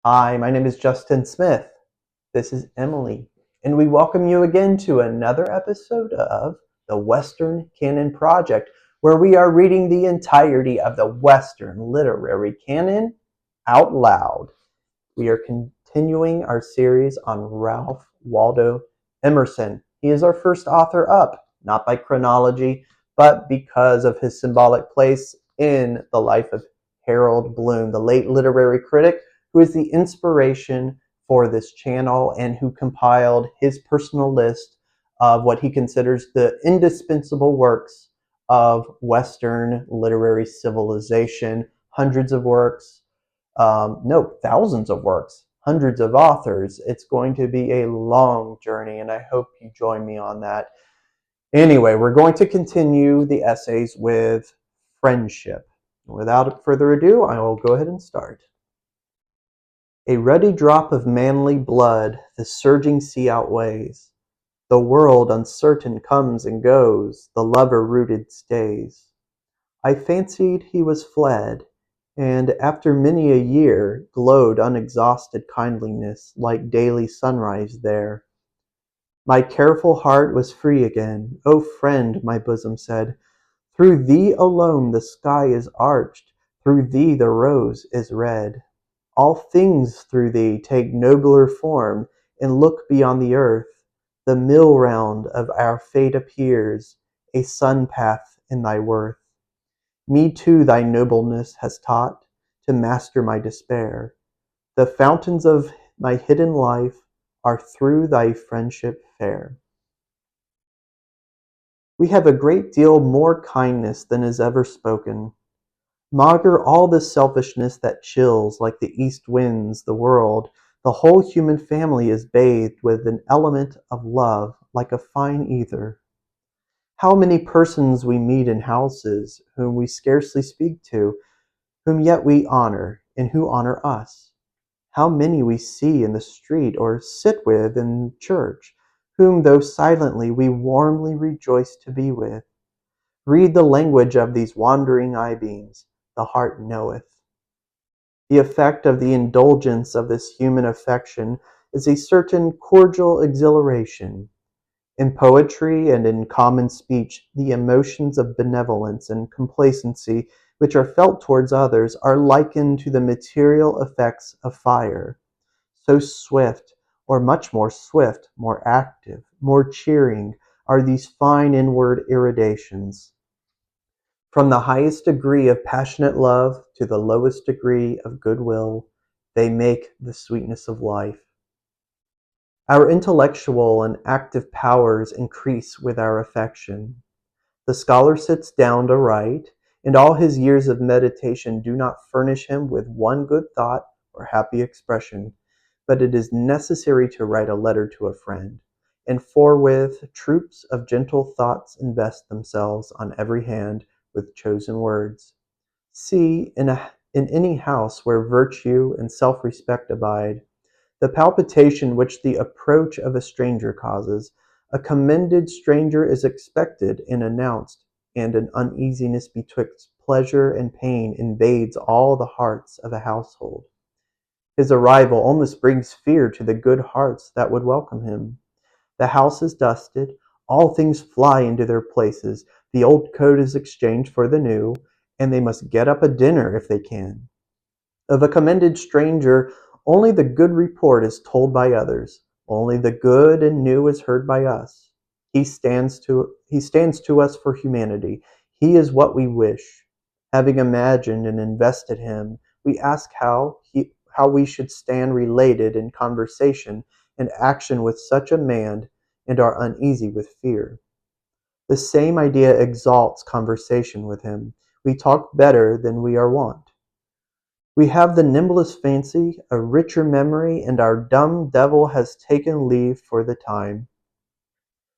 Hi, my name is Justin Smith. This is Emily, and we welcome you again to another episode of the Western Canon Project, where we are reading the entirety of the Western literary canon out loud. We are continuing our series on Ralph Waldo Emerson. He is our first author up, not by chronology, but because of his symbolic place in the life of Harold Bloom, the late literary critic who is the inspiration for this channel and who compiled his personal list of what he considers the indispensable works of Western literary civilization, hundreds of works, no, thousands of works, hundreds of authors. It's going to be a long journey, and I hope you join me on that. Anyway, we're going to continue the essays with friendship. Without further ado, I will go ahead and start. A ruddy drop of manly blood the surging sea outweighs. The world uncertain comes and goes, the lover rooted stays. I fancied he was fled, and after many a year glowed unexhausted kindliness like daily sunrise there. My careful heart was free again. O friend, my bosom said, through thee alone the sky is arched, through thee the rose is red. All things through thee take nobler form, and look beyond the earth. The mill round of our fate appears, a sun path in thy worth. Me too thy nobleness has taught to master my despair. The fountains of my hidden life are through thy friendship fair. We have a great deal more kindness than is ever spoken. Maugre all the selfishness that chills like the east winds the world. The whole human family is bathed with an element of love like a fine ether. How many persons we meet in houses whom we scarcely speak to, whom yet we honor, and who honor us. How many we see in the street or sit with in church, whom though silently we warmly rejoice to be with. Read the language of these wandering eye-beams, the heart knoweth. The effect of the indulgence of this human affection is a certain cordial exhilaration. In poetry and in common speech, the emotions of benevolence and complacency which are felt towards others are likened to the material effects of fire. So swift, or much more swift, more active, more cheering, are these fine inward irradiations. From the highest degree of passionate love to the lowest degree of goodwill, they make the sweetness of life. Our intellectual and active powers increase with our affection. The scholar sits down to write, and all his years of meditation do not furnish him with one good thought or happy expression, but it is necessary to write a letter to a friend, and forthwith troops of gentle thoughts invest themselves on every hand with chosen words. See, in any house where virtue and self-respect abide, the palpitation which the approach of a stranger causes, a commended stranger is expected and announced, and an uneasiness betwixt pleasure and pain invades all the hearts of a household. His arrival almost brings fear to the good hearts that would welcome him. The house is dusted, all things fly into their places, the old coat is exchanged for the new, and they must get up a dinner if they can. Of a commended stranger, only the good report is told by others, only the good and new is heard by us. He stands to us for humanity. He is what we wish. Having imagined and invested him, we ask how we should stand related in conversation and action with such a man, and are uneasy with fear. The same idea exalts conversation with him. We talk better than we are wont. We have the nimblest fancy, a richer memory, and our dumb devil has taken leave for the time.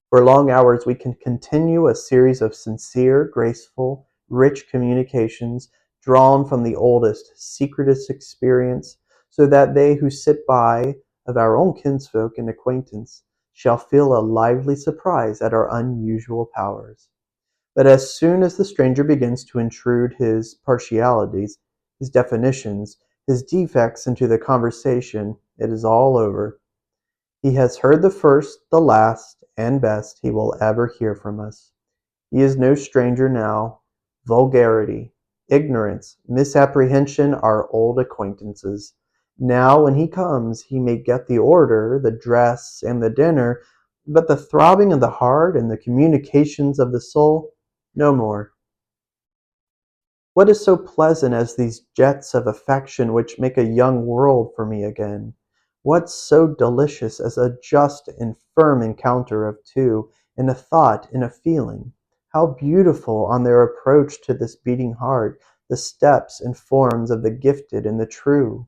For long hours we can continue a series of sincere, graceful, rich communications drawn from the oldest, secretest experience, so that they who sit by, of our own kinsfolk and acquaintance, shall feel a lively surprise at our unusual powers. But as soon as the stranger begins to intrude his partialities, his definitions, his defects into the conversation, it is all over. He has heard the first, the last, and best he will ever hear from us. He is no stranger now. Vulgarity, ignorance, misapprehension are old acquaintances. Now when he comes he may get the order, the dress, and the dinner, but the throbbing of the heart and the communications of the soul, no more. What is so pleasant as these jets of affection which make a young world for me again? What so delicious as a just and firm encounter of two, in a thought, in a feeling? How beautiful on their approach to this beating heart, the steps and forms of the gifted and the true!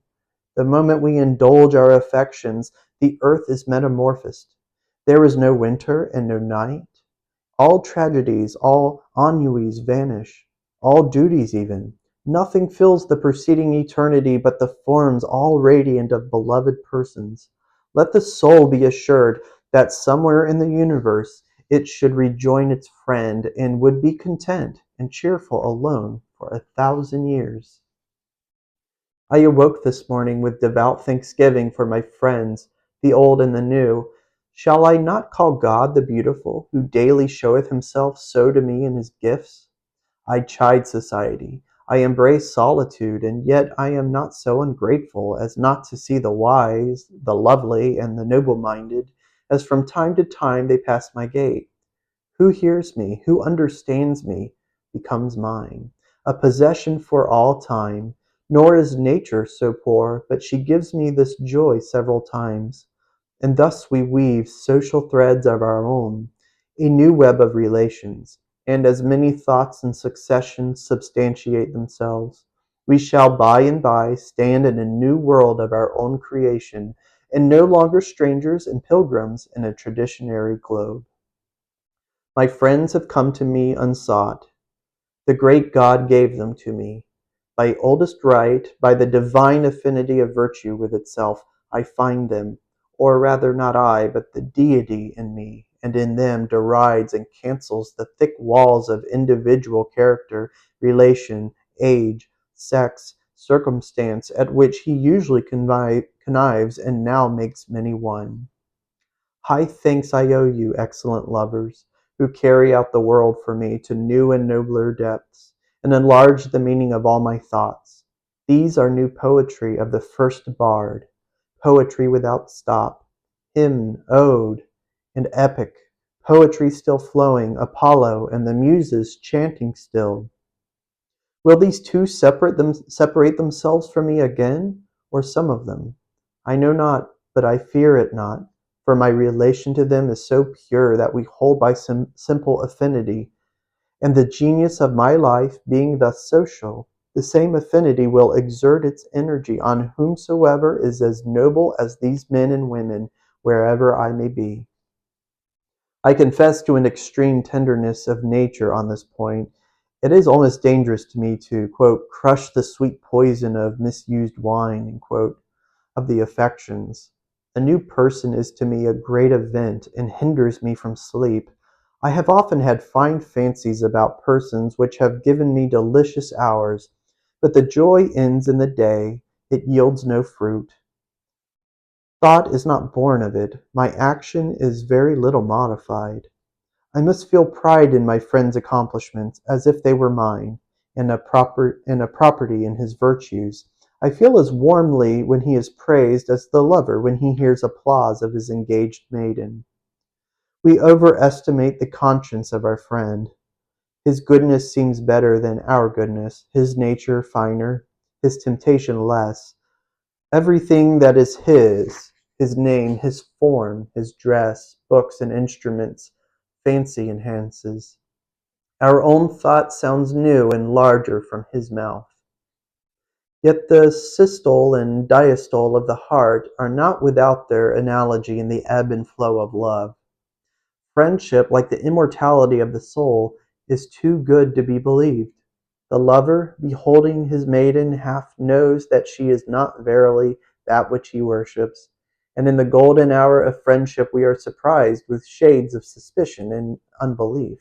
The moment we indulge our affections, the earth is metamorphosed. There is no winter and no night. All tragedies, all ennuis vanish, all duties even. Nothing fills the preceding eternity but the forms all radiant of beloved persons. Let the soul be assured that somewhere in the universe it should rejoin its friend and would be content and cheerful alone for 1,000 years. I awoke this morning with devout thanksgiving for my friends, the old and the new. Shall I not call God the beautiful, who daily showeth himself so to me in his gifts? I chide society, I embrace solitude, and yet I am not so ungrateful as not to see the wise, the lovely, and the noble-minded, as from time to time they pass my gate. Who hears me, who understands me, becomes mine, a possession for all time. Nor is nature so poor, but she gives me this joy several times. And thus we weave social threads of our own, a new web of relations, and as many thoughts in succession substantiate themselves, we shall by and by stand in a new world of our own creation, and no longer strangers and pilgrims in a traditionary globe. My friends have come to me unsought. The great God gave them to me. By oldest right, by the divine affinity of virtue with itself, I find them, or rather not I, but the deity in me, and in them derides and cancels the thick walls of individual character, relation, age, sex, circumstance, at which he usually connives and now makes many one. High thanks I owe you, excellent lovers, who carry out the world for me to new and nobler depths, and enlarge the meaning of all my thoughts. These are new poetry of the first bard, poetry without stop, hymn, ode, and epic, poetry still flowing, Apollo and the Muses chanting still. Will these two separate themselves from me again, or some of them? I know not, but I fear it not, for my relation to them is so pure that we hold by some simple affinity, and the genius of my life being thus social, the same affinity will exert its energy on whomsoever is as noble as these men and women, wherever I may be. I confess to an extreme tenderness of nature on this point. It is almost dangerous to me to, quote, crush the sweet poison of misused wine, end quote, of the affections. A new person is to me a great event and hinders me from sleep. I have often had fine fancies about persons which have given me delicious hours, but the joy ends in the day, it yields no fruit. Thought is not born of it, my action is very little modified. I must feel pride in my friend's accomplishments, as if they were mine, and a property in his virtues. I feel as warmly when he is praised as the lover when he hears applause of his engaged maiden. We overestimate the conscience of our friend. His goodness seems better than our goodness, his nature finer, his temptation less. Everything that is his name, his form, his dress, books and instruments, fancy enhances. Our own thought sounds new and larger from his mouth. Yet the systole and diastole of the heart are not without their analogy in the ebb and flow of love. Friendship, like the immortality of the soul, is too good to be believed. The lover, beholding his maiden, half knows that she is not verily that which he worships, and in the golden hour of friendship we are surprised with shades of suspicion and unbelief.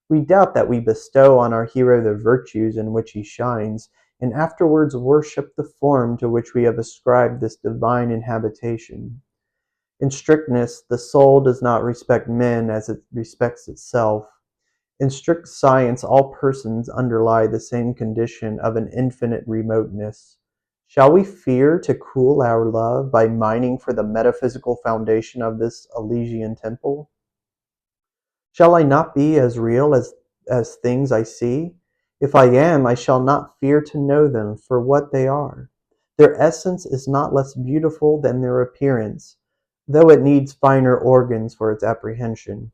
We doubt that we bestow on our hero the virtues in which he shines, and afterwards worship the form to which we have ascribed this divine inhabitation. In strictness, the soul does not respect men as it respects itself. In strict science, all persons underlie the same condition of an infinite remoteness. Shall we fear to cool our love by mining for the metaphysical foundation of this Elysian temple? Shall I not be as real as things I see? If I am, I shall not fear to know them for what they are. Their essence is not less beautiful than their appearance, though it needs finer organs for its apprehension.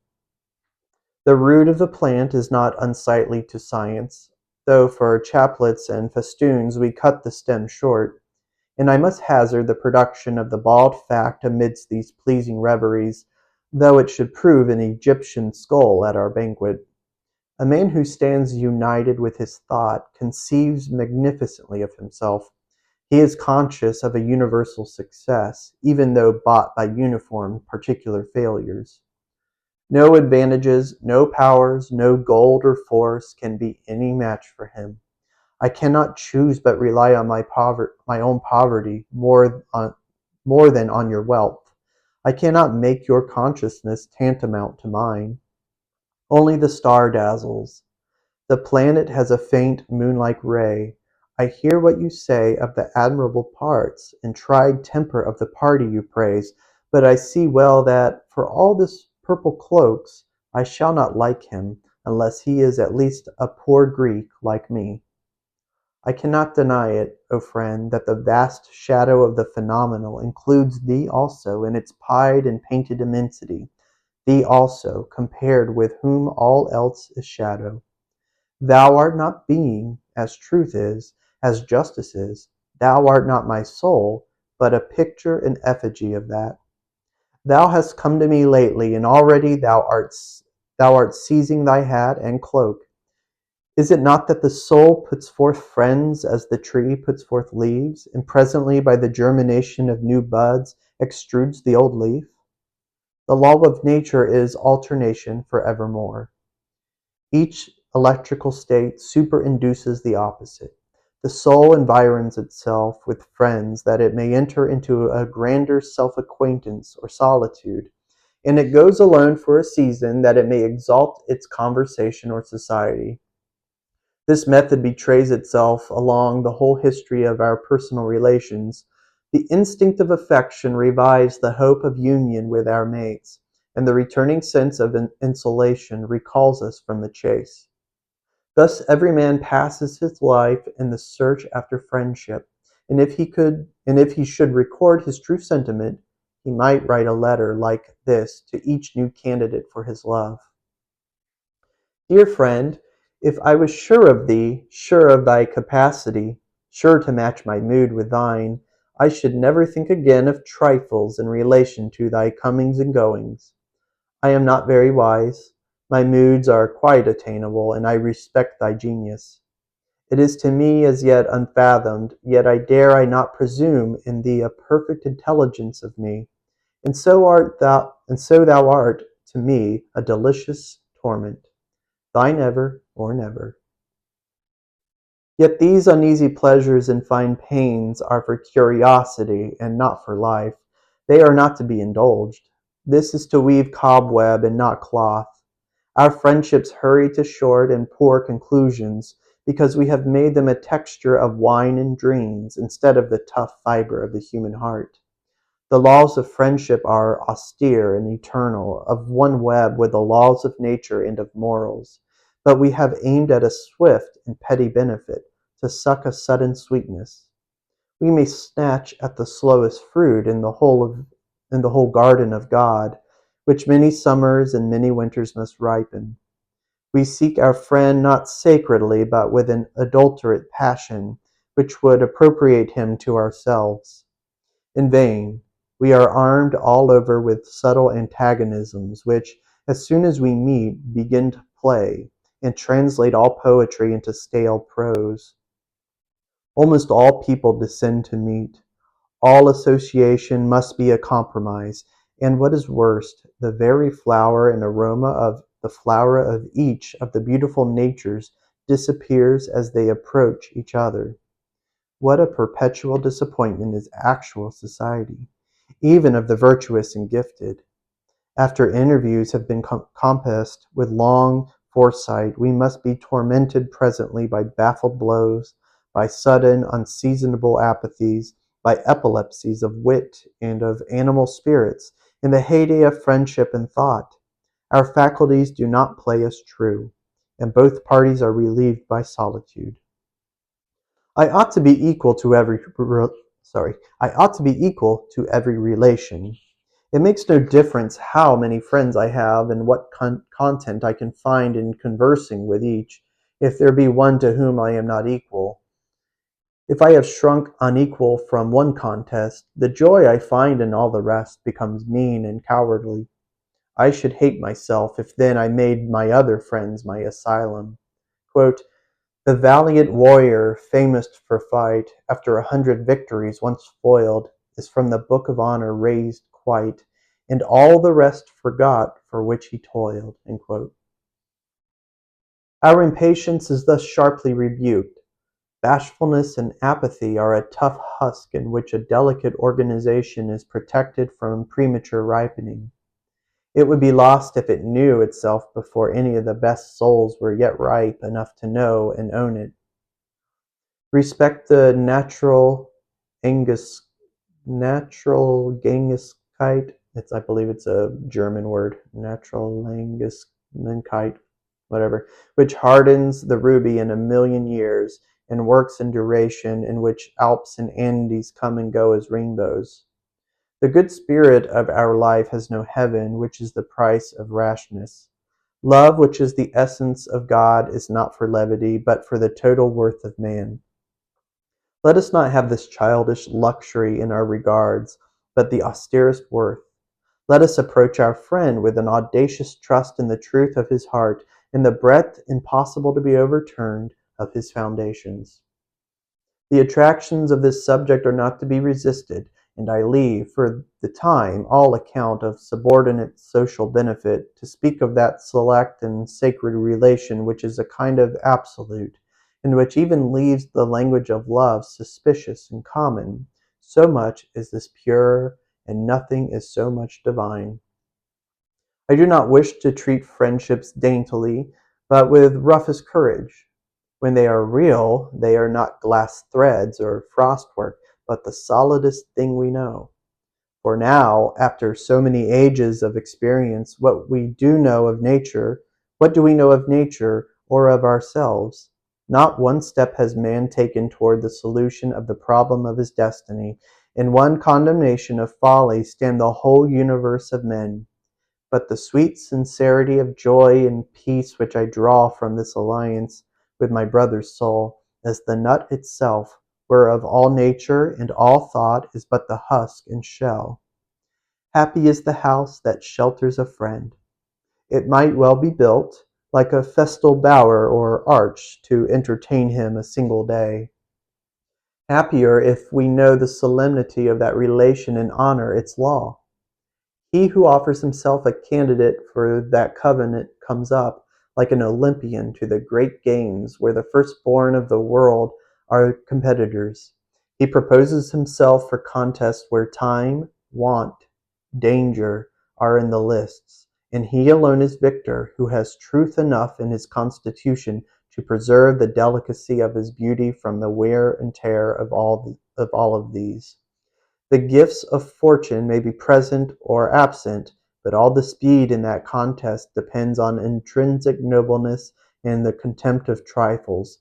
The root of the plant is not unsightly to science, though for chaplets and festoons we cut the stem short, and I must hazard the production of the bald fact amidst these pleasing reveries, though it should prove an Egyptian skull at our banquet. A man who stands united with his thought conceives magnificently of himself. He is conscious of a universal success, even though bought by uniform particular failures. No advantages, no powers, no gold or force can be any match for him. I cannot choose but rely on my own poverty more than on your wealth. I cannot make your consciousness tantamount to mine. Only the star dazzles. The planet has a faint moon-like ray. I hear what you say of the admirable parts and tried temper of the party you praise, but I see well that, for all this purple cloaks, I shall not like him, unless he is at least a poor Greek like me. I cannot deny it, O friend, that the vast shadow of the phenomenal includes thee also in its pied and painted immensity, thee also, compared with whom all else is shadow. Thou art not being, as truth is, as justice is. Thou art not my soul, but a picture and effigy of that. Thou hast come to me lately, and already thou art seizing thy hat and cloak. Is it not that the soul puts forth friends as the tree puts forth leaves, and presently by the germination of new buds extrudes the old leaf? The law of nature is alternation for evermore. Each electrical state superinduces the opposite. The soul environs itself with friends that it may enter into a grander self-acquaintance or solitude, and it goes alone for a season that it may exalt its conversation or society. This method betrays itself along the whole history of our personal relations. The instinct of affection revives the hope of union with our mates, and the returning sense of insulation recalls us from the chase. Thus every man passes his life in the search after friendship, and if he should record his true sentiment, he might write a letter like this to each new candidate for his love. Dear friend, if I was sure of thee, sure of thy capacity, sure to match my mood with thine, I should never think again of trifles in relation to thy comings and goings. I am not very wise. My moods are quite attainable, and I respect thy genius. It is to me as yet unfathomed, yet I dare I not presume in thee a perfect intelligence of me, and so thou art to me a delicious torment. Thine ever, or never. Yet these uneasy pleasures and fine pains are for curiosity and not for life. They are not to be indulged. This is to weave cobweb and not cloth. Our friendships hurry to short and poor conclusions because we have made them a texture of wine and dreams instead of the tough fiber of the human heart. The laws of friendship are austere and eternal, of one web with the laws of nature and of morals, but we have aimed at a swift and petty benefit, to suck a sudden sweetness. We may snatch at the slowest fruit in the whole garden of God, which many summers and many winters must ripen. We seek our friend not sacredly, but with an adulterate passion, which would appropriate him to ourselves. In vain. We are armed all over with subtle antagonisms, which, as soon as we meet, begin to play, and translate all poetry into stale prose. Almost all people descend to meet. All association must be a compromise, and what is worst, the very flower and aroma of the flower of each of the beautiful natures disappears as they approach each other. What a perpetual disappointment is actual society, even of the virtuous and gifted. After interviews have been compassed with long foresight, we must be tormented presently by baffled blows, by sudden, unseasonable apathies, by epilepsies of wit and of animal spirits, in the heyday of friendship and thought. Our faculties do not play us true, and both parties are relieved by solitude. I ought to be equal to every I ought to be equal to every relation. It makes no difference how many friends I have and what content I can find in conversing with each, if there be one to whom I am not equal. If I have shrunk unequal from one contest, the joy I find in all the rest becomes mean and cowardly. I should hate myself if then I made my other friends my asylum. Quote, the valiant warrior, famous for fight, after 100 victories once foiled, is from the book of honor raised quite, and all the rest forgot for which he toiled. End quote. Our impatience is thus sharply rebuked. Bashfulness and apathy are a tough husk in which a delicate organization is protected from premature ripening. It would be lost if it knew itself before any of the best souls were yet ripe enough to know and own it. Respect the Angus, natural Genghis-kite. I believe it's a German word. Natural Angus-kite, whatever, which hardens the ruby in 1,000,000 years and works in duration, in which Alps and Andes come and go as rainbows. The good spirit of our life has no heaven, which is the price of rashness. Love, which is the essence of God, is not for levity, but for the total worth of man. Let us not have this childish luxury in our regards, but the austerest worth. Let us approach our friend with an audacious trust in the truth of his heart, in the breadth impossible to be overturned of his foundations. The attractions of this subject are not to be resisted, and I leave, for the time, all account of subordinate social benefit, to speak of that select and sacred relation which is a kind of absolute, and which even leaves the language of love suspicious and common, so much is this pure, and nothing is so much divine. I do not wish to treat friendships daintily, but with roughest courage. When they are real, they are not glass threads or frostwork, but the solidest thing we know. For now, after so many ages of experience, what do we know of nature or of ourselves? Not one step has man taken toward the solution of the problem of his destiny. In one condemnation of folly stand the whole universe of men. But the sweet sincerity of joy and peace which I draw from this alliance with my brother's soul, as the nut itself, whereof all nature and all thought is but the husk and shell. Happy is the house that shelters a friend. It might well be built, like a festal bower or arch, to entertain him a single day. Happier if we know the solemnity of that relation and honor its law. He who offers himself a candidate for that covenant comes up, like an Olympian, to the great games where the firstborn of the world are competitors. He proposes himself for contests where time, want, danger are in the lists, and he alone is victor who has truth enough in his constitution to preserve the delicacy of his beauty from the wear and tear of all of these. The gifts of fortune may be present or absent, but all the speed in that contest depends on intrinsic nobleness and the contempt of trifles.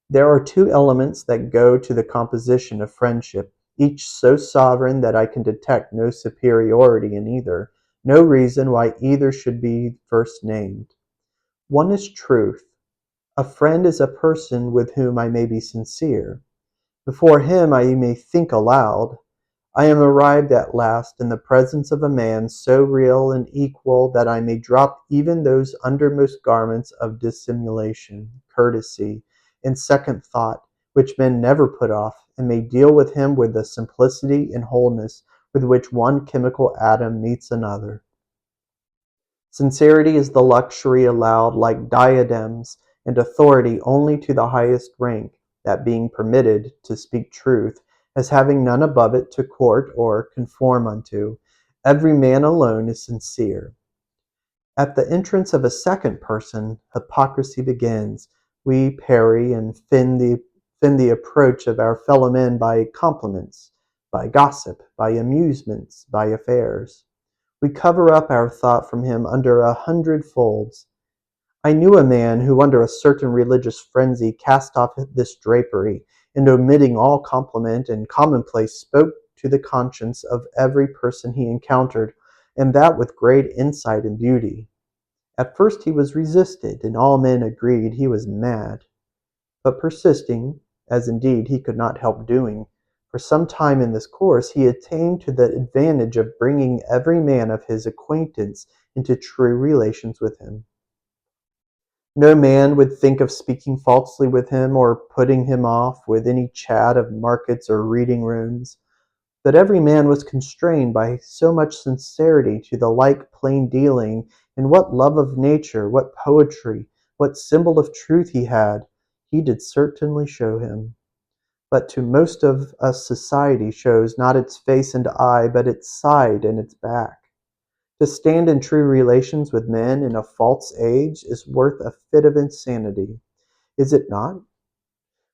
There are two elements that go to the composition of friendship, each so sovereign that I can detect no superiority in either, no reason why either should be first named. One is truth. A friend is a person with whom I may be sincere. Before him I may think aloud. I am arrived at last in the presence of a man so real and equal that I may drop even those undermost garments of dissimulation, courtesy, and second thought, which men never put off, and may deal with him with the simplicity and wholeness with which one chemical atom meets another. Sincerity is the luxury allowed like diadems and authority only to the highest rank. that being permitted to speak truth, as having none above it to court or conform unto, every man alone is sincere. At the entrance of a second person, hypocrisy begins. We parry and fin the approach of our fellow men by compliments, by gossip, by amusements, by affairs. We cover up our thought from him under 100 folds. I knew a man who under a certain religious frenzy cast off this drapery, and omitting all compliment and commonplace spoke to the conscience of every person he encountered, and that with great insight and beauty. At first he was resisted, and all men agreed he was mad. But persisting, as indeed he could not help doing, for some time in this course he attained to the advantage of bringing every man of his acquaintance into true relations with him. No man would think of speaking falsely with him or putting him off with any chat of markets or reading rooms, but every man was constrained by so much sincerity to the like plain dealing, and what love of nature, what poetry, what symbol of truth he had, he did certainly show him. But to most of us society shows not its face and eye, but its side and its back. To stand in true relations with men in a false age is worth a fit of insanity, is it not?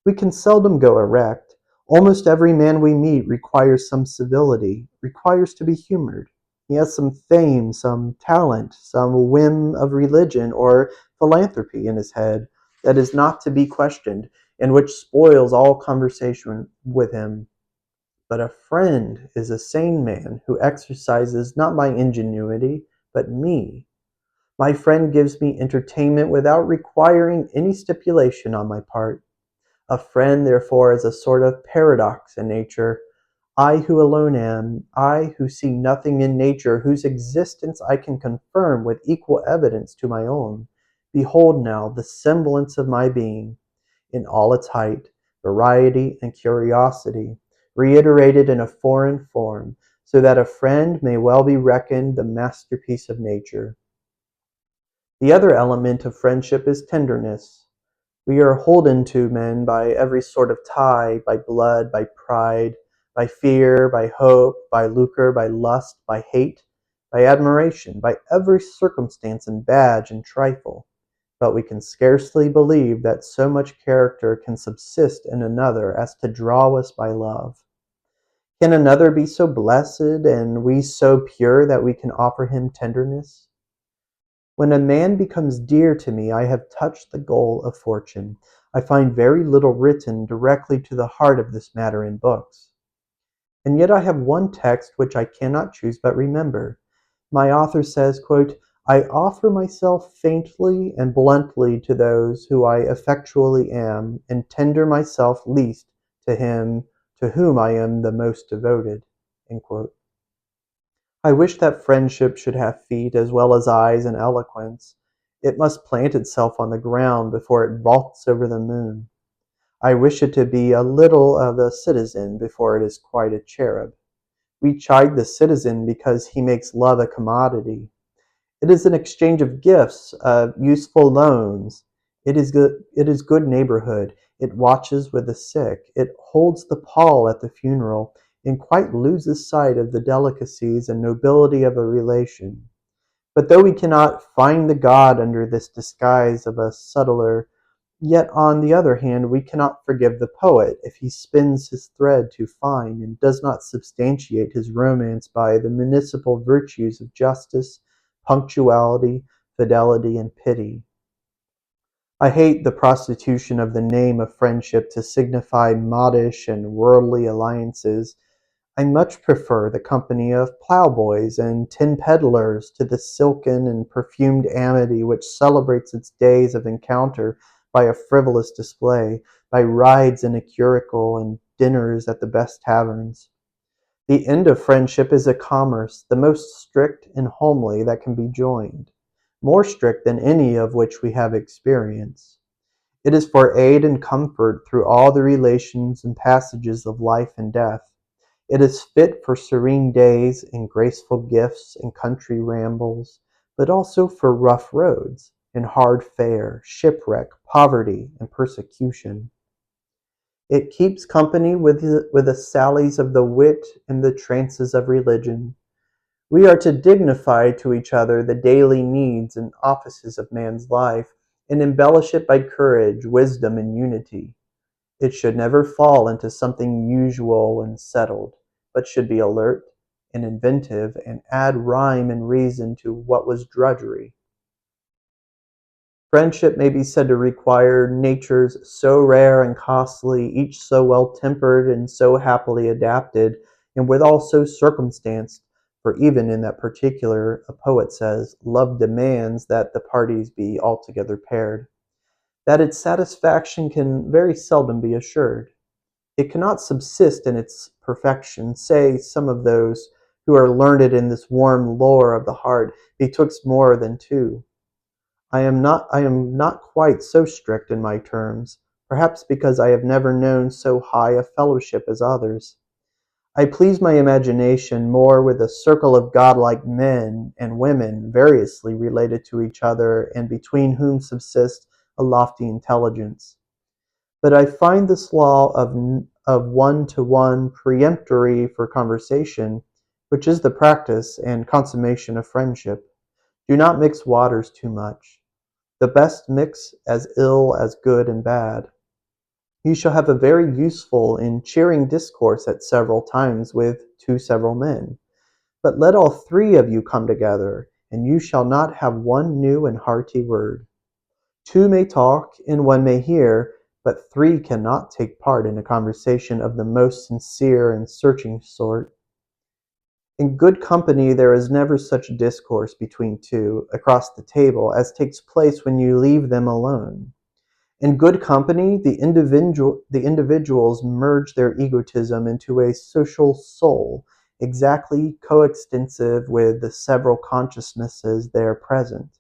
We can seldom go erect. Almost every man we meet requires some civility, requires to be humored. He has some fame, some talent, some whim of religion or philanthropy in his head that is not to be questioned, and which spoils all conversation with him. But a friend is a sane man who exercises not my ingenuity, but me. My friend gives me entertainment without requiring any stipulation on my part. A friend, therefore, is a sort of paradox in nature. I who alone am, I who see nothing in nature, whose existence I can confirm with equal evidence to my own, behold now the semblance of my being, in all its height, variety, and curiosity, reiterated in a foreign form, so that a friend may well be reckoned the masterpiece of nature. The other element of friendship is tenderness. We are holden to men by every sort of tie, by blood, by pride, by fear, by hope, by lucre, by lust, by hate, by admiration, by every circumstance and badge and trifle. But we can scarcely believe that so much character can subsist in another as to draw us by love. Can another be so blessed and we so pure that we can offer him tenderness? When a man becomes dear to me, I have touched the goal of fortune. I find very little written directly to the heart of this matter in books. And yet I have one text which I cannot choose but remember. My author says, quote, I offer myself faintly and bluntly to those who I effectually am, and tender myself least to him to whom I am the most devoted. End quote. I wish that friendship should have feet as well as eyes and eloquence. It must plant itself on the ground before it vaults over the moon. I wish it to be a little of a citizen before it is quite a cherub. We chide the citizen because he makes love a commodity. It is an exchange of gifts, of useful loans. It is good neighborhood. It watches with the sick. It holds the pall at the funeral, and quite loses sight of the delicacies and nobility of a relation. But though we cannot find the god under this disguise of a subtler, yet on the other hand we cannot forgive the poet if he spins his thread too fine and does not substantiate his romance by the municipal virtues of justice, punctuality, fidelity, and pity. I hate the prostitution of the name of friendship to signify modish and worldly alliances. I much prefer the company of ploughboys and tin peddlers to the silken and perfumed amity which celebrates its days of encounter by a frivolous display, by rides in a curricle and dinners at the best taverns. The end of friendship is a commerce, the most strict and homely that can be joined, more strict than any of which we have experience. It is for aid and comfort through all the relations and passages of life and death. It is fit for serene days and graceful gifts and country rambles, but also for rough roads and hard fare, shipwreck, poverty, and persecution. It keeps company with the sallies of the wit and the trances of religion. We are to dignify to each other the daily needs and offices of man's life, and embellish it by courage, wisdom, and unity. It should never fall into something usual and settled, but should be alert and inventive, and add rhyme and reason to what was drudgery. Friendship may be said to require natures so rare and costly, each so well tempered and so happily adapted, and withal so circumstanced, for even in that particular, a poet says, love demands that the parties be altogether paired, that its satisfaction can very seldom be assured. It cannot subsist in its perfection, say some of those who are learned in this warm lore of the heart, betwixt more than two. I am not quite so strict in my terms, perhaps because I have never known so high a fellowship as others. I please my imagination more with a circle of godlike men and women variously related to each other, and between whom subsists a lofty intelligence. But I find this law of one to one peremptory for conversation, which is the practice and consummation of friendship. Do not mix waters too much. The best mix as ill as good and bad. You shall have a very useful and cheering discourse at several times with two several men. But let all three of you come together, and you shall not have one new and hearty word. Two may talk, and one may hear, but three cannot take part in a conversation of the most sincere and searching sort. In good company there is never such discourse between two, across the table, as takes place when you leave them alone. In good company, the individuals merge their egotism into a social soul, exactly coextensive with the several consciousnesses there present.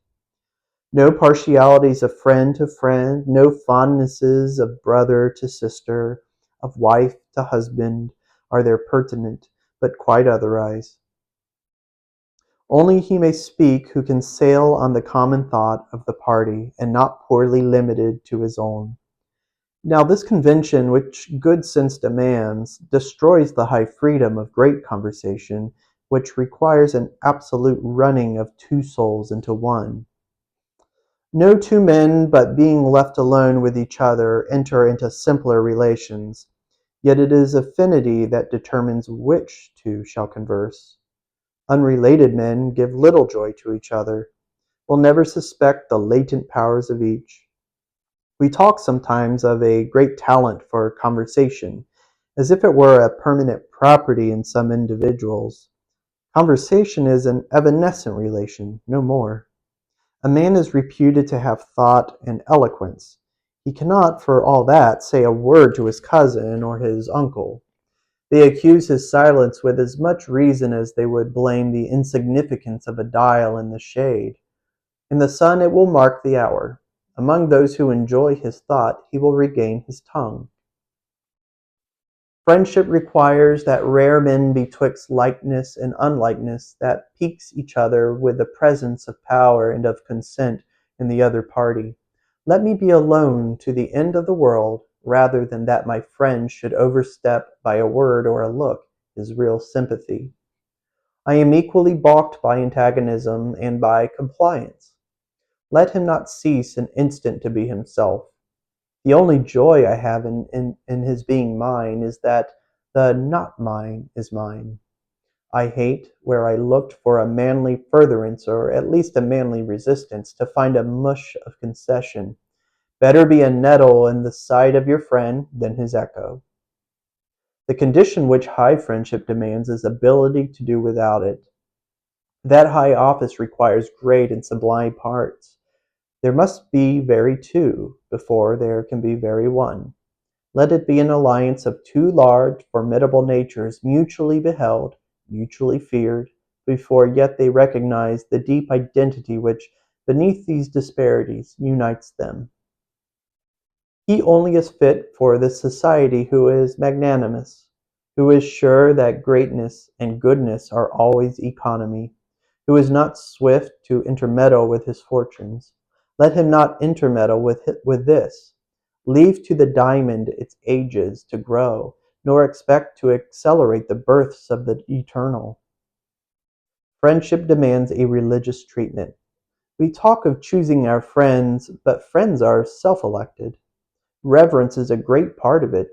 No partialities of friend to friend, no fondnesses of brother to sister, of wife to husband, are there pertinent, but quite otherwise. Only he may speak who can sail on the common thought of the party, and not poorly limited to his own. Now this convention, which good sense demands, destroys the high freedom of great conversation, which requires an absolute running of two souls into one. No two men, but being left alone with each other, enter into simpler relations, yet it is affinity that determines which two shall converse. Unrelated men give little joy to each other, will never suspect the latent powers of each. We talk sometimes of a great talent for conversation, as if it were a permanent property in some individuals. Conversation is an evanescent relation, no more. A man is reputed to have thought and eloquence. He cannot, for all that, say a word to his cousin or his uncle. They accuse his silence with as much reason as they would blame the insignificance of a dial in the shade. In the sun it will mark the hour. Among those who enjoy his thought he will regain his tongue. Friendship requires that rare men betwixt likeness and unlikeness, that piques each other with the presence of power and of consent in the other party. Let me be alone to the end of the world, rather than that my friend should overstep by a word or a look his real sympathy. I am equally balked by antagonism and by compliance. Let him not cease an instant to be himself. The only joy I have in his being mine is that the not mine is mine. I hate, where I looked for a manly furtherance, or at least a manly resistance, to find a mush of concession. Better be a nettle in the side of your friend than his echo. The condition which high friendship demands is ability to do without it. That high office requires great and sublime parts. There must be very two before there can be very one. Let it be an alliance of two large, formidable natures, mutually beheld, mutually feared, before yet they recognize the deep identity which, beneath these disparities, unites them. He only is fit for this society who is magnanimous, who is sure that greatness and goodness are always economy, who is not swift to intermeddle with his fortunes. Let him not intermeddle with this. Leave to the diamond its ages to grow, nor expect to accelerate the births of the eternal. Friendship demands a religious treatment. We talk of choosing our friends, but friends are self-elected. Reverence is a great part of it.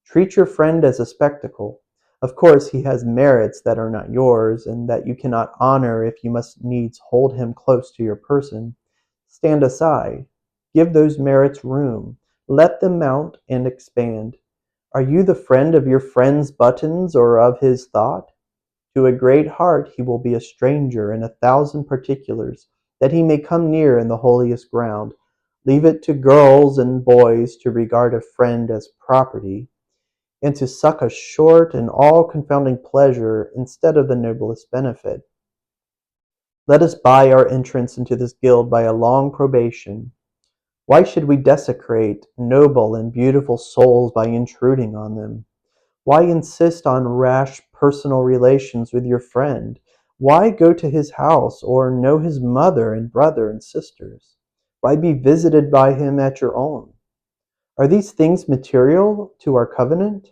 Treat your friend as a spectacle. Of course, he has merits that are not yours, and that you cannot honor if you must needs hold him close to your person. Stand aside. Give those merits room. Let them mount and expand. Are you the friend of your friend's buttons or of his thought? To a great heart he will be a stranger in 1,000 particulars, that he may come near in the holiest ground. Leave it to girls and boys to regard a friend as property, and to suck a short and all-confounding pleasure instead of the noblest benefit. Let us buy our entrance into this guild by a long probation. Why should we desecrate noble and beautiful souls by intruding on them? Why insist on rash personal relations with your friend? Why go to his house or know his mother and brother and sisters? Why be visited by him at your own? Are these things material to our covenant?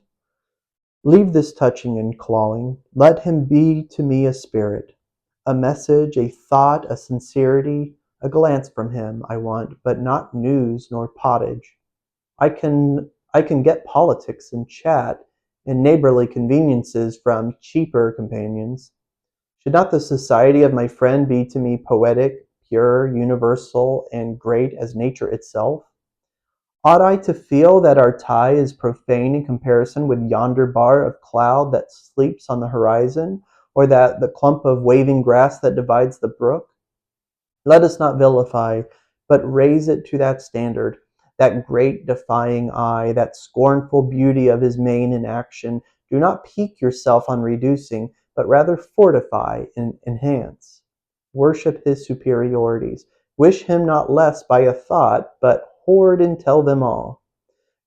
Leave this touching and clawing. Let him be to me a spirit, a message, a thought, a sincerity, a glance from him I want, but not news nor pottage. I can get politics and chat and neighborly conveniences from cheaper companions. Should not the society of my friend be to me poetic, pure, universal, and great as nature itself? Ought I to feel that our tie is profane in comparison with yonder bar of cloud that sleeps on the horizon, or that the clump of waving grass that divides the brook? Let us not vilify, but raise it to that standard, that great defying eye, that scornful beauty of his mien in action. Do not pique yourself on reducing, but rather fortify and enhance. Worship his superiorities. Wish him not less by a thought, but hoard and tell them all.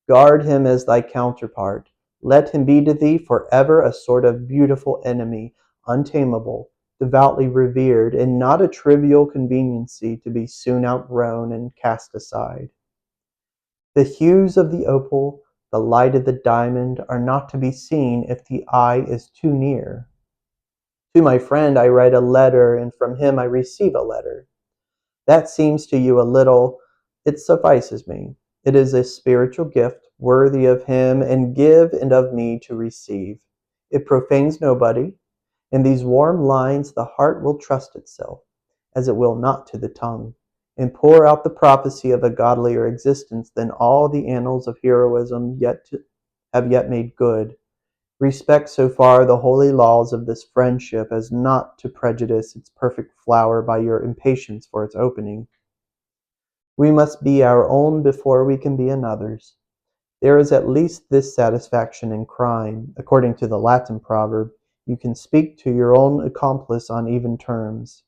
Guard him as thy counterpart. Let him be to thee forever a sort of beautiful enemy, untamable, devoutly revered, and not a trivial conveniency to be soon outgrown and cast aside. The hues of the opal, the light of the diamond, are not to be seen if the eye is too near. To my friend I write a letter, and from him I receive a letter. That seems to you a little, it suffices me. It is a spiritual gift, worthy of him and give and of me to receive. It profanes nobody. In these warm lines the heart will trust itself, as it will not to the tongue, and pour out the prophecy of a godlier existence than all the annals of heroism have yet made good. Respect so far the holy laws of this friendship as not to prejudice its perfect flower by your impatience for its opening. We must be our own before we can be another's. There is at least this satisfaction in crime. According to the Latin proverb, you can speak to your own accomplice on even terms.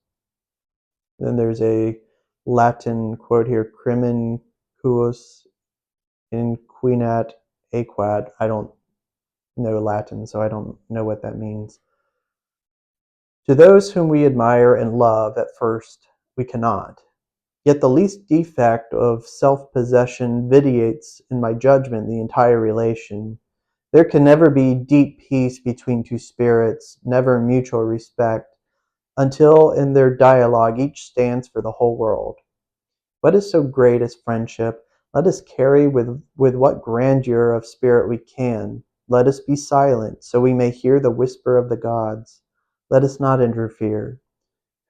Then there's a Latin quote here, crimen cuius inquinat aequat. I don't know Latin, so I don't know what that means. To those whom we admire and love at first, we cannot. Yet the least defect of self-possession vitiates, in my judgment, the entire relation. There can never be deep peace between two spirits, never mutual respect, until in their dialogue each stands for the whole world. What is so great as friendship? Let us carry with what grandeur of spirit we can. Let us be silent, so we may hear the whisper of the gods. Let us not interfere.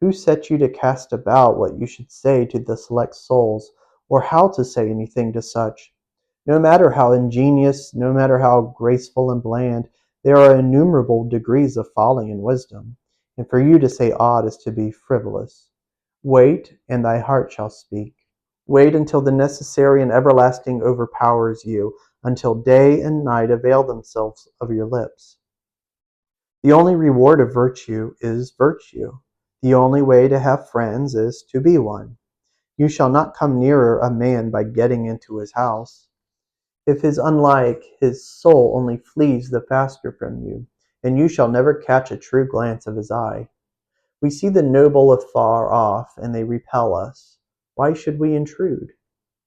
Who set you to cast about what you should say to the select souls, or how to say anything to such? No matter how ingenious, no matter how graceful and bland, there are innumerable degrees of folly and wisdom, and for you to say aught is to be frivolous. Wait, and thy heart shall speak. Wait until the necessary and everlasting overpowers you, until day and night avail themselves of your lips. The only reward of virtue is virtue. The only way to have friends is to be one. You shall not come nearer a man by getting into his house. If his unlike, his soul only flees the faster from you, and you shall never catch a true glance of his eye. We see the noble afar off, and they repel us. Why should we intrude?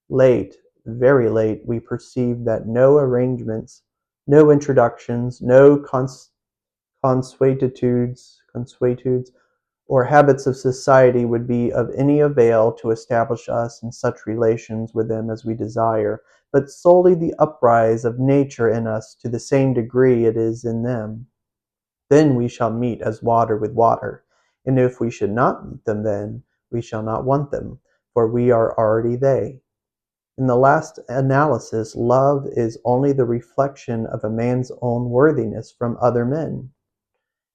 Late, very late, we perceived that no arrangements, no introductions, no consuetudes, or habits of society would be of any avail to establish us in such relations with them as we desire, but solely the uprise of nature in us to the same degree it is in them. Then we shall meet as water with water, and if we should not meet them then, we shall not want them, for we are already they. In the last analysis, love is only the reflection of a man's own worthiness from other men.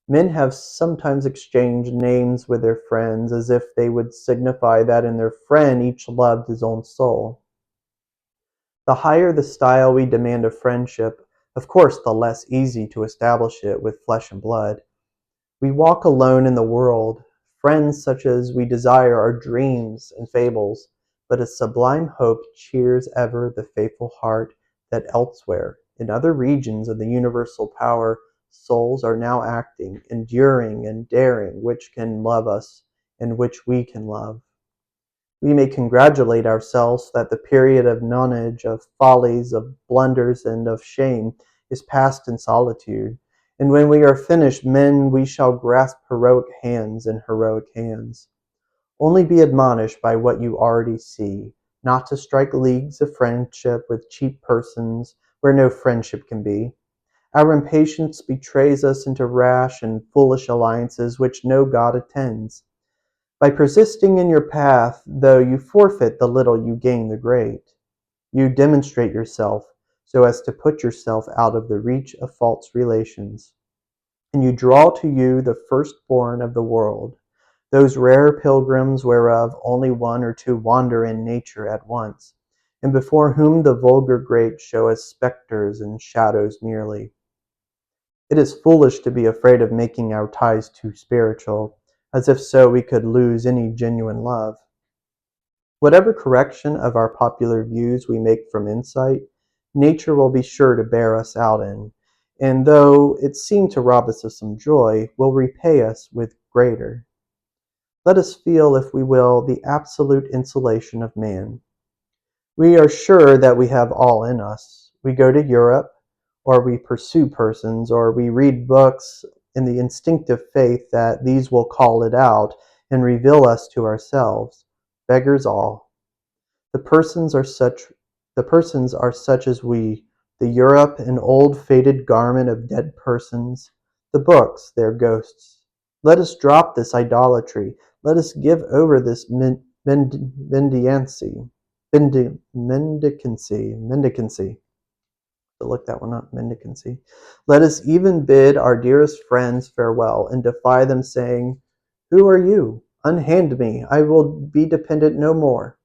Men have sometimes exchanged names with their friends, as if they would signify that in their friend each loved his own soul. The higher the style we demand of friendship, of course the less easy to establish it with flesh and blood. We walk alone in the world. Friends such as we desire are dreams and fables, but a sublime hope cheers ever the faithful heart that elsewhere, in other regions of the universal power, souls are now acting, enduring and daring, which can love us and which we can love. We may congratulate ourselves that the period of nonage, of follies, of blunders, and of shame is past in solitude, and when we are finished men we shall grasp heroic hands in heroic hands. Only be admonished by what you already see, not to strike leagues of friendship with cheap persons where no friendship can be. Our impatience betrays us into rash and foolish alliances which no God attends. By persisting in your path, though you forfeit the little you gain the great. You demonstrate yourself so as to put yourself out of the reach of false relations. And you draw to you the firstborn of the world, those rare pilgrims whereof only one or two wander in nature at once, and before whom the vulgar great show as spectres and shadows merely. It is foolish to be afraid of making our ties too spiritual, as if so we could lose any genuine love. Whatever correction of our popular views we make from insight, nature will be sure to bear us out in, and though it seem to rob us of some joy, will repay us with greater. Let us feel, if we will, the absolute insulation of man. We are sure that we have all in us. We go to Europe, or we pursue persons, or we read books in the instinctive faith that these will call it out and reveal us to ourselves. Beggars all. The persons are such the persons are such as we, the Europe an old faded garment of dead persons, the books their ghosts. Let us drop this idolatry. Let us give over this mendicancy. To look that one up, mendicancy. Let us even bid our dearest friends farewell and defy them, saying, "Who are you? Unhand me. I will be dependent no more."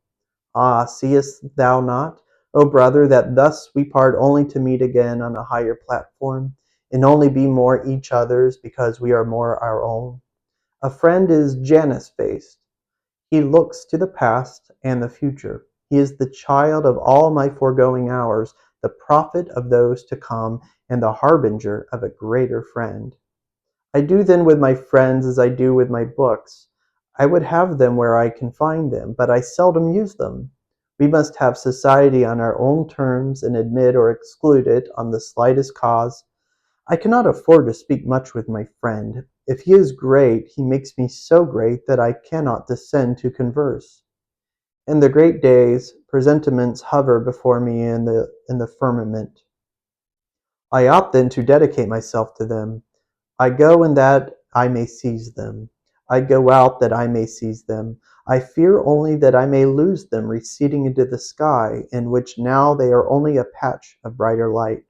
Ah, seest thou not, O brother, that thus we part only to meet again on a higher platform, and only be more each other's because we are more our own? A friend is Janus-faced. He looks to the past and the future. He is the child of all my foregoing hours, the prophet of those to come, and the harbinger of a greater friend. I do then with my friends as I do with my books. I would have them where I can find them, but I seldom use them. We must have society on our own terms and admit or exclude it on the slightest cause. I cannot afford to speak much with my friend. If he is great, he makes me so great that I cannot descend to converse. In the great days, presentiments hover before me in the firmament. I ought then to dedicate myself to them. I go in that I may seize them. I go out that I may seize them. I fear only that I may lose them receding into the sky, in which now they are only a patch of brighter light.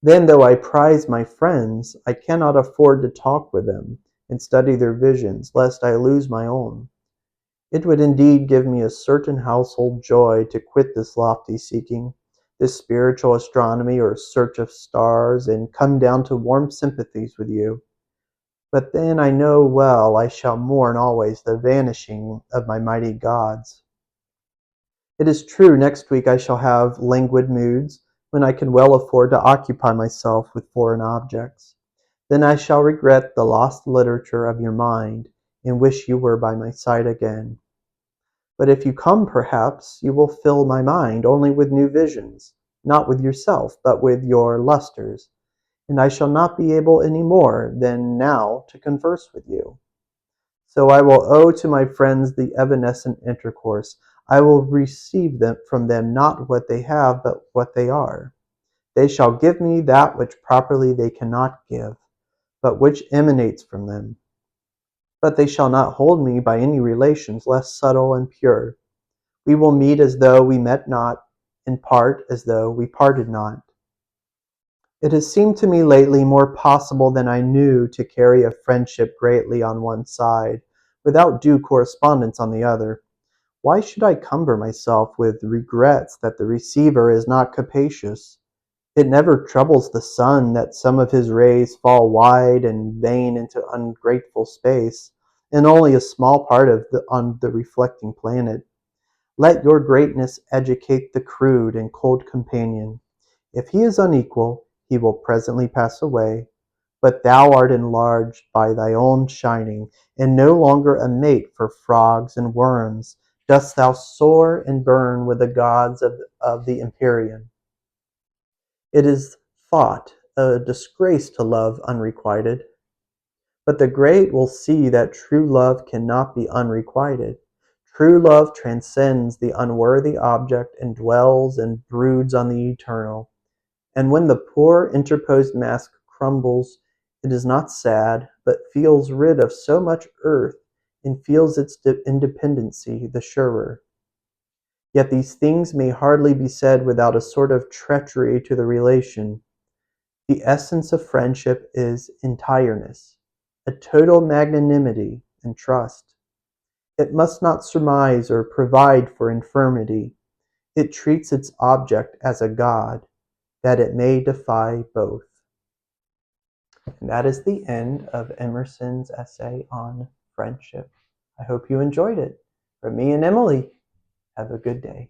Then, though I prize my friends, I cannot afford to talk with them and study their visions, lest I lose my own. It would indeed give me a certain household joy to quit this lofty seeking, this spiritual astronomy or search of stars, and come down to warm sympathies with you. But then I know well I shall mourn always the vanishing of my mighty gods. It is true next week I shall have languid moods, when I can well afford to occupy myself with foreign objects. Then I shall regret the lost literature of your mind, and wish you were by my side again. But if you come, perhaps you will fill my mind only with new visions, not with yourself, but with your lustres, and I shall not be able any more than now to converse with you. So I will owe to my friends the evanescent intercourse. I will receive them from them not what they have, but what they are. They shall give me that which properly they cannot give, but which emanates from them. But they shall not hold me by any relations less subtle and pure. We will meet as though we met not, and part as though we parted not. It has seemed to me lately more possible than I knew to carry a friendship greatly on one side, without due correspondence on the other. Why should I cumber myself with regrets that the receiver is not capacious? It never troubles the sun that some of his rays fall wide and vain into ungrateful space, and only a small part on the reflecting planet. Let your greatness educate the crude and cold companion. If he is unequal, he will presently pass away, but thou art enlarged by thy own shining, and no longer a mate for frogs and worms dost thou soar and burn with the gods of the Empyrean. It is thought a disgrace to love unrequited, but the great will see that true love cannot be unrequited. True love transcends the unworthy object and dwells and broods on the eternal. And when the poor interposed mask crumbles, it is not sad, but feels rid of so much earth and feels its independency the surer. Yet these things may hardly be said without a sort of treachery to the relation. The essence of friendship is entireness, a total magnanimity and trust. It must not surmise or provide for infirmity. It treats its object as a god, that it may defy both. And that is the end of Emerson's essay on friendship. I hope you enjoyed it. From me and Emily, have a good day.